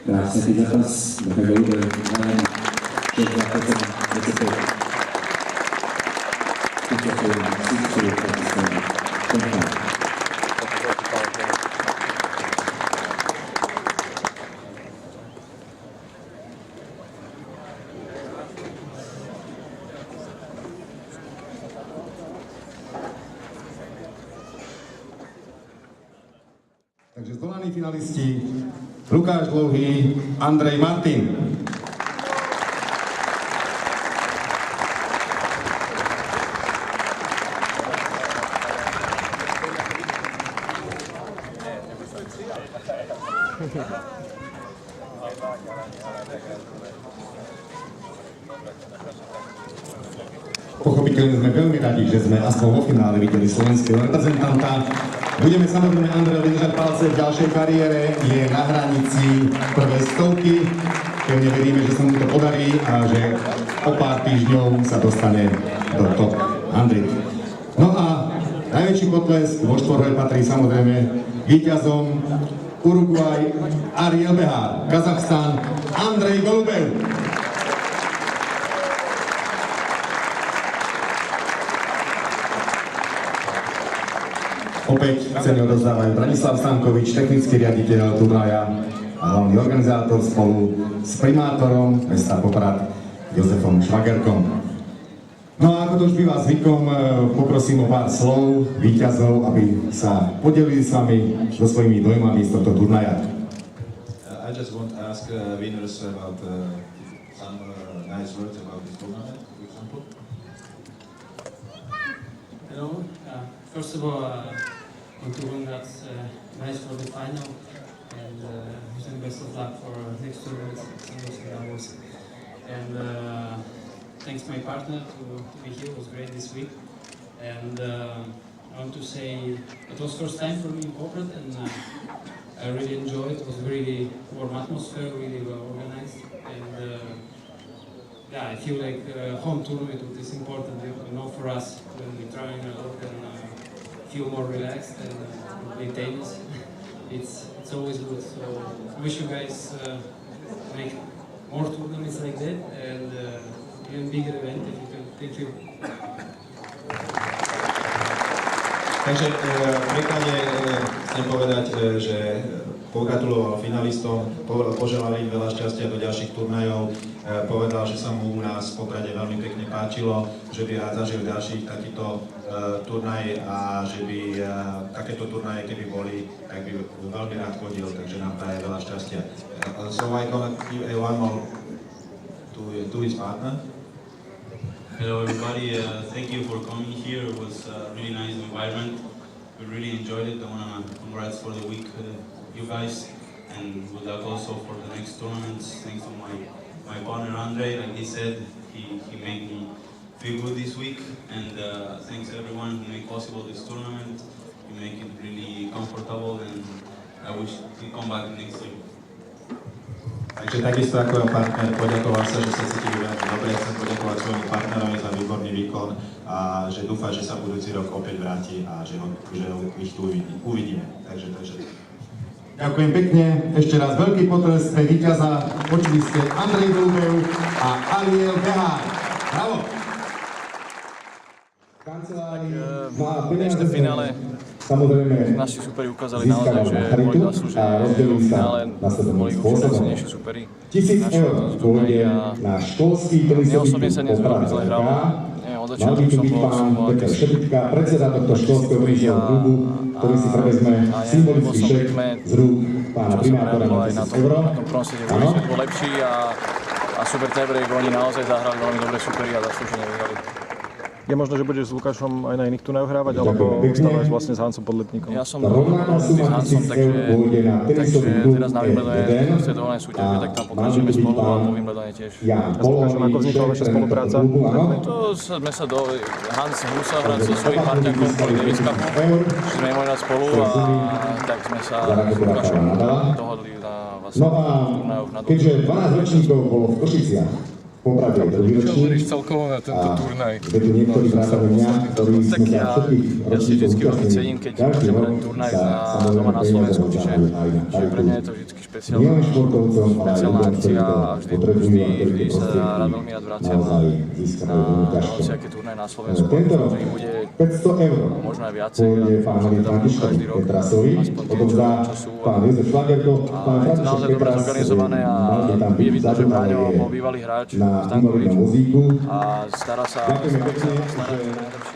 krásný zápas, také veľké znamená, 6-2-5, 25. Takže zdolaní finalisti Lukáš Dlouhý, Andrej Martin. Pochopiteľne sme veľmi radi, že sme aspoň vo finále videli slovenského reprezentanta. Budeme samozrejme Andrejovi držať palce v ďalšej kariére, je na hranici prvej stovky. Pevne veríme, že sa mu to podarí a že o pár týždňov sa dostane do top 100. No a najväčší potlesk vo štvorhre patrí samozrejme víťazom Uruguay Ariel Behar, Kazachstan Andrej Golubev. Opäť ceny odovzdávajú Branislav Stankovič, technický riaditeľ turnaja a hlavný organizátor spolu s primátorom mesta Poprad Jozefom Švagerkom. No a ako to už býva zvykom, poprosím o pár slov víťazov, aby sa podelili s vami so svojimi dojmami z tohto turnaja. I just want to ask winners about some nice words about this tournament, for example. Hello. First of all, I want to congrats nice for the final and wish them best of luck for next tournament, singles and doubles. And thanks my partner to be here. It was great this week. And I want to say it was first time for me in Poprad, and I really enjoyed it. It was really warm atmosphere, really well organized, and yeah, I feel like home tournament is important, you know, for us when we try and feel more relaxed and play tennis. It's always good. So I wish you guys make more tournaments like that and even bigger event if you can. Thank you. Takže v preklade chcem povedať, že pogratuloval finalistom, poželal im veľa šťastia do ďalších turnajov, povedal, že sa mu u nás v Poprade veľmi pekne páčilo, že by rád zažil ďalších takýchto turnaj a že by takéto turnaje, keby boli, tak by veľmi rád chodil, takže nám praje veľa šťastia. So I gonna give one more to his partner. Hello everybody, thank you for coming here. It was a really nice environment. We really enjoyed it. I want to congrats for the week, you guys, and good luck also for the next tournaments. Thanks to my partner Andre, like he said, he made me feel good this week, and thanks everyone who made possible this tournament. You make it really comfortable, and I wish he come back next year. Takže takisto ako partner poďakoval sa, že sa cítili veľmi dobre, chcem poďakovať svojmu partnerovi za výborný výkon a že dúfa, že sa budúci rok opäť vráti a že ho ich tu uvidíme. Takže to je všetko. Ďakujem pekne, ešte raz veľký potlesk pre víťaza, počuli ste Andrej Golubev a Ariel Behar. Bravo! V dnešnom finále naši superi ukázali naozaj, že boli zaslúžení v finále, boli určite silnejší superi. 1000 eur pôjde na školský tenisový klub Mne osobne sa dnes veľmi zle hralo. Od začiatku som bol Peter Štepička, predseda tohto školského tenisového klubu, ktorý si prevezme symbolický šek z rúk pána primátora na 1000 eur. Na tom prvom sete bol lepší a super tiebreak, oni naozaj zahrali veľmi dobre superi a zaslúžene vyhrali. Je možné, že budeš s Lukášom aj na iných turnajoch hrávať, alebo ostávať vlastne s Hansom Podletníkom? Ja som s Hansom, takže teraz na Wimbledone v dovolenej súťaži, tak tam pokračujeme spolu a po Wimbledone tiež. A s Lukášom, ako vznikla vaša spolupráca? To sme sa Hans musel hrať so svojím partnerkom kvôli Davis Cupu, že sme mohli hrať spolu a tak sme sa s Lukášom dohodli na turnajoch na keďže 12 ročníkov bolo v Košiciach, Poprade je to výročný celkovo na tento turnaj? je tu niektorí vrátane mňa, ktorí sme sa všetkých Ja si vždycky veľmi cením, keď môžem hrať turnaj doma na Slovensku, čiže pre mňa je to vždy špeciálna akcia a vždy sa rád veľmi rád vraciam na hociaké turnaj na Slovensku, ktorý bude 500 eur. možno aj viacej, Pôjde pánovi Františkovi Petrasovi, odovzdá pán Jozef Šlagerko, pán je to František naozaj dobre Petras, zorganizované a je vidno, že Braňo bol bývalý hráč na Stankovič invalidnú vozíku. a stará sa Ďakujeme pekne, stará že najlepšie